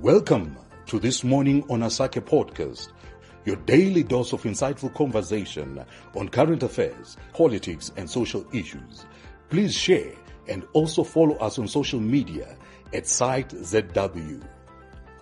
Welcome to this morning on Asakhe podcast, your daily dose of insightful conversation on current affairs, politics, and social issues. Please share and also follow us on social media at SiteZW.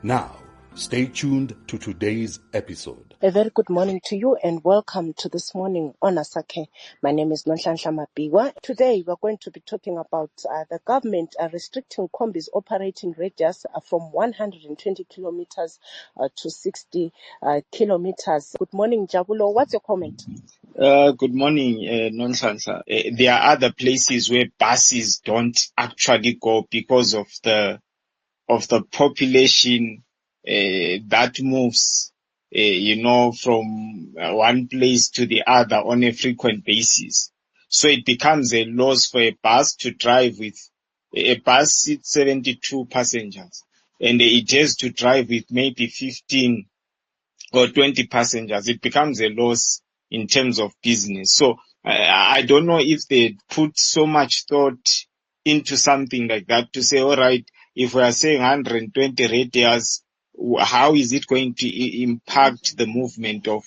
Now, stay tuned to today's episode. A very good morning to you and welcome to this morning on Asakhe. My name is Nonhlanhla Mapiwa. Today we're going to be talking about the government restricting kombis operating radius from 120 kilometers to 60 kilometers. Good morning, Jabulo. What's your comment? Good morning, Nonhlanhla. There are other places where buses don't actually go because of the population that moves, from one place to the other on a frequent basis. So it becomes a loss for a bus to drive with a bus seats 72 passengers, and it has to drive with maybe 15 or 20 passengers. It becomes a loss in terms of business. So I don't know if they put so much thought into something like that to say, all right, if we are saying 120 radius, how is it going to impact the movement of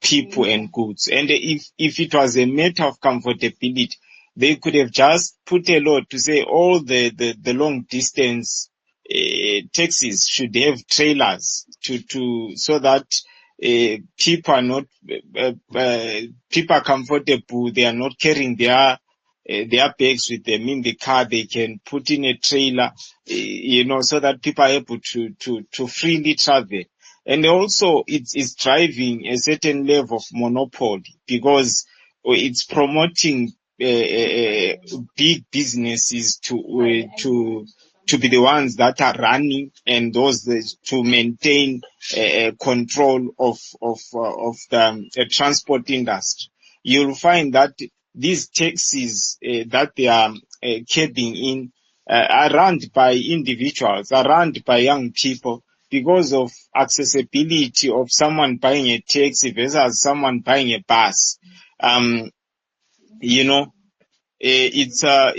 people and goods? And if it was a matter of comfortability, they could have just put a law to say all the long distance taxis should have trailers so that people are not people are comfortable. They are not carrying their bags with them in the car. They can put in a trailer, so that people are able to freely travel. And also it's driving a certain level of monopoly because it's promoting big businesses to be the ones that are running and those to maintain control of the transport industry. You'll find that these taxis that they are cabing in are run by individuals, are run by young people because of accessibility of someone buying a taxi versus someone buying a bus. It's a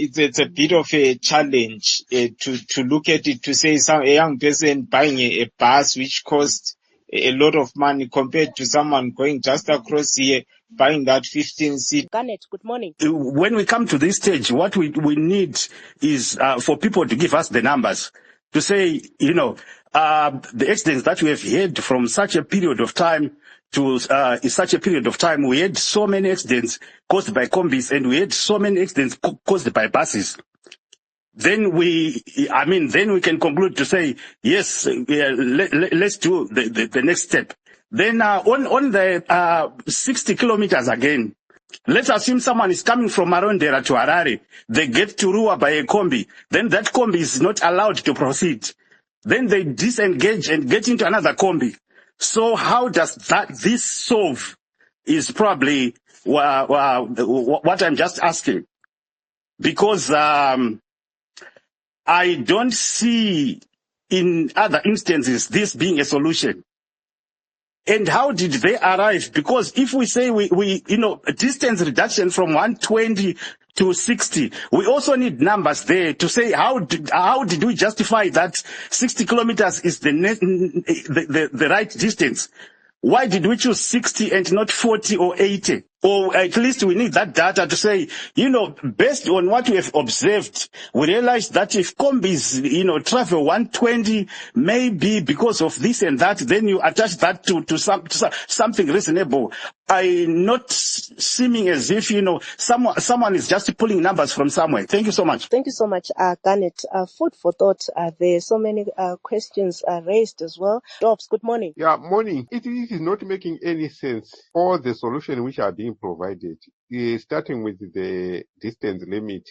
bit of a challenge to look at it, to say a young person buying a bus which costs a lot of money compared to someone going just across here buying that 15-seat. Garnet, good morning. When we come to this stage, what we need is for people to give us the numbers, to say, the accidents that we have had from such a period of time to such a period of time. We had so many accidents caused by kombis and we had so many accidents caused by buses. Then we can conclude to say, yes, let's do the next step. Then on the 60 kilometers again, let's assume someone is coming from Marondera to Harare. They get to Rua by a kombi. Then that kombi is not allowed to proceed. Then they disengage and get into another kombi. So how does this solve is probably what I'm just asking. Because I don't see in other instances this being a solution. And how did they arrive? Because if we say we distance reduction from 120 to 60, we also need numbers there to say how did we justify that 60 kilometers is the right distance? Why did we choose 60 and not 40 or 80? Or at least we need that data to say, based on what we have observed, we realize that if kombis, travel 120, maybe because of this and that, then you attach that to something reasonable. Not seeming as if, someone is just pulling numbers from somewhere. Thank you so much. Thank you so much, Garnet. Food for thought. There are so many questions raised as well. Dobbs, good morning. Yeah, morning. It is not making any sense. All the solutions which are being provided, starting with the distance limit,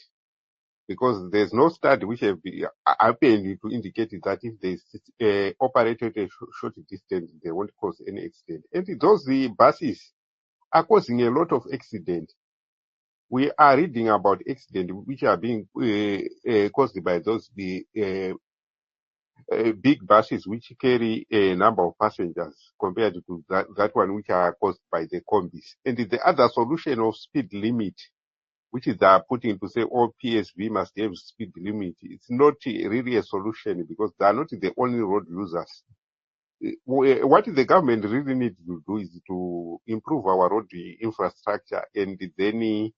because there's no study which have been happened to indicate that if they operate at a short distance, they won't cause any accident. And the buses are causing a lot of accidents. We are reading about accidents which are being caused by those big buses which carry a number of passengers compared to that one which are caused by the kombis. And the other solution of speed limit which is they are putting to say all PSV must have speed limit. It's not really a solution because they are not the only road users. What the government really needs to do is to improve our road infrastructure and then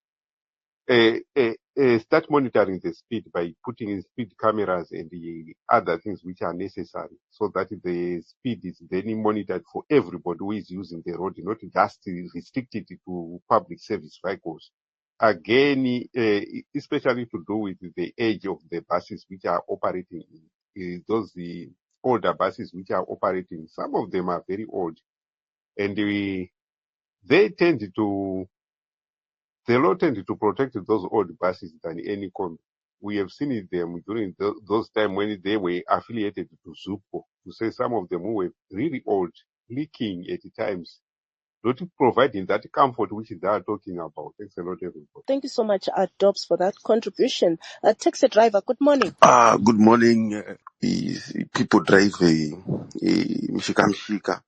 start monitoring the speed by putting in speed cameras and the other things which are necessary so that the speed is then monitored for everybody who is using the road, not just restricted to public service vehicles. Again, especially to do with the age of the buses which are operating, those the older buses which are operating. Some of them are very old, and they tend to the law tend to protect those old buses than any combi. We have seen it them during those times when they were affiliated to ZUPCO, to say some of them who were really old, leaking at times, not providing that comfort which they are talking about. Thanks a lot, everybody. Thank you so much, Dobbs, for that contribution. Taxi driver, good morning. Good morning. People drive a mshika mshika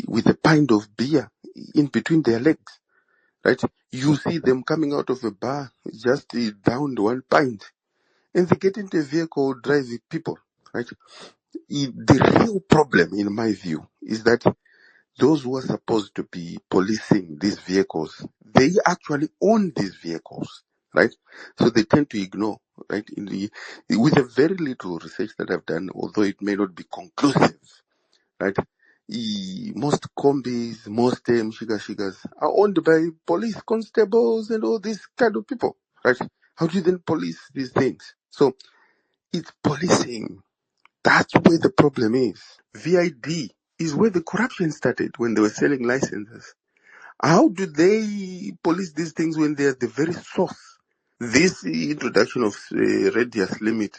with a pint of beer in between their legs, right? You see them coming out of a bar, just downed one pint, and they get into a vehicle driving people, right? The real problem, in my view, is that those who are supposed to be policing these vehicles, they actually own these vehicles, right? So they tend to ignore, right? With a very little research that I've done, although it may not be conclusive, right? Most kombis, most shigas are owned by police constables and all these kind of people, right? How do you then police these things? So it's policing. That's where the problem is. VID is where the corruption started when they were selling licenses. How do they police these things when they are the very source? This introduction of radius limit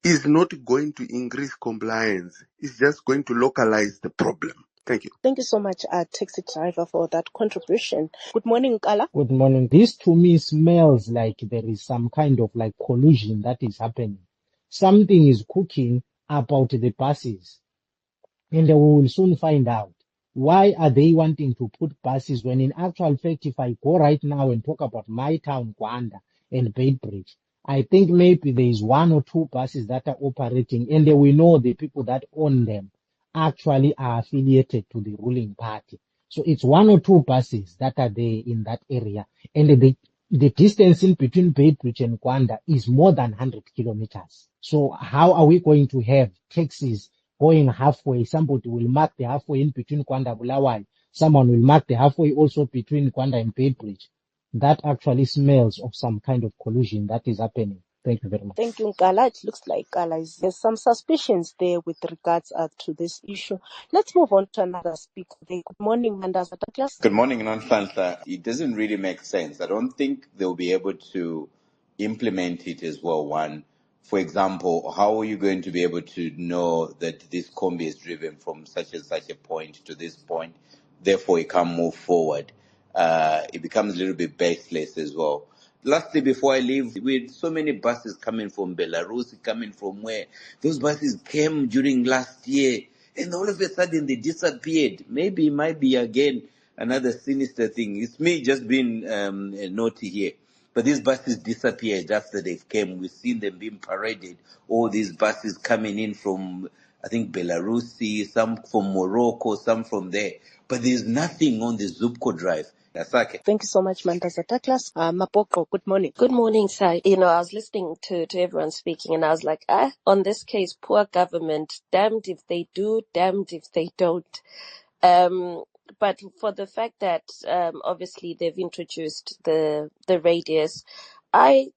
is not going to increase compliance. It's just going to localize the problem. Thank you. Thank you so much, taxi driver, for that contribution. Good morning, Kala. Good morning. This to me smells like there is some kind of like collusion that is happening. Something is cooking about the buses, and we will soon find out. Why are they wanting to put buses when in actual fact, if I go right now and talk about my town, Gwanda and Beitbridge, I think maybe there is one or two buses that are operating, and we know the people that own them actually are affiliated to the ruling party. So it's one or two buses that are there in that area. And the distance in between Beitbridge and Gwanda is more than 100 kilometers. So how are we going to have taxis going halfway? Somebody will mark the halfway in between Gwanda and Bulawai. Someone will mark the halfway also between Gwanda and Beitbridge. That actually smells of some kind of collusion that is happening. Thank you very much. Thank you, Kala. It looks like Kala there's some suspicions there with regards to this issue. Let's move on to another speaker. Good morning, Mandaza Douglas. Good morning, Nonhlanhla. It doesn't really make sense. I don't think they'll be able to implement it as well. One, for example, how are you going to be able to know that this combi is driven from such and such a point to this point, therefore it can't move forward? It becomes a little bit baseless as well. Lastly, before I leave, with so many buses coming from Belarus, coming from where those buses came during last year, and all of a sudden they disappeared. Maybe it might be again another sinister thing. It's me just being naughty here. But these buses disappeared after they came. We've seen them being paraded. All these buses coming in from, I think, Belarusi, some from Morocco, some from there. But there's nothing on the Zupco drive. Asakhe. Thank you so much, Mandaza Douglas. Mapoko, good morning. Good morning, Sai. I was listening to everyone speaking and I was like, on this case, poor government, damned if they do, damned if they don't. But for the fact that obviously they've introduced the radius, I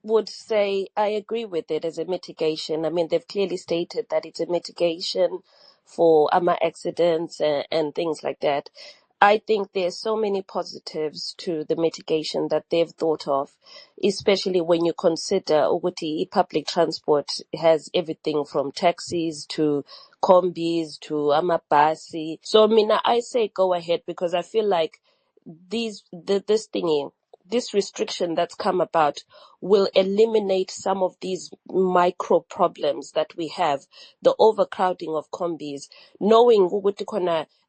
would say I agree with it as a mitigation. I mean, they've clearly stated that it's a mitigation for accidents and things like that. I think there's so many positives to the mitigation that they've thought of, especially when you consider Uguti public transport has everything from taxis to kombis to amabasi. So I say go ahead because I feel like this restriction that's come about will eliminate some of these micro problems that we have, the overcrowding of combis, knowing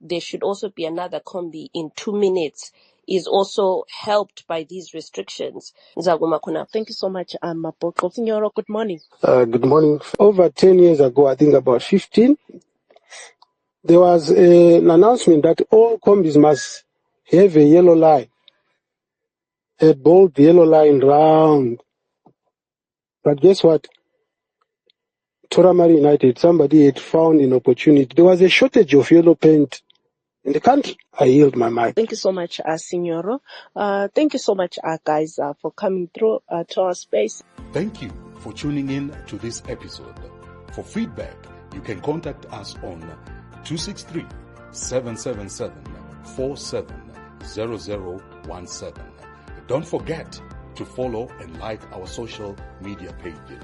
there should also be another combi in 2 minutes is also helped by these restrictions. Thank you so much, Mapoko. Signoro, good morning. Good morning. Over 10 years ago, I think about 15, there was an announcement that all combis must have a yellow line, a bold yellow line round. But guess what? Toramari United, somebody had found an opportunity. There was a shortage of yellow paint in the country. I yield my mic. Thank you so much, Signoro. Thank you so much, guys, for coming through to our space. Thank you for tuning in to this episode. For feedback, you can contact us on 263-777-470017. Don't forget to follow and like our social media pages.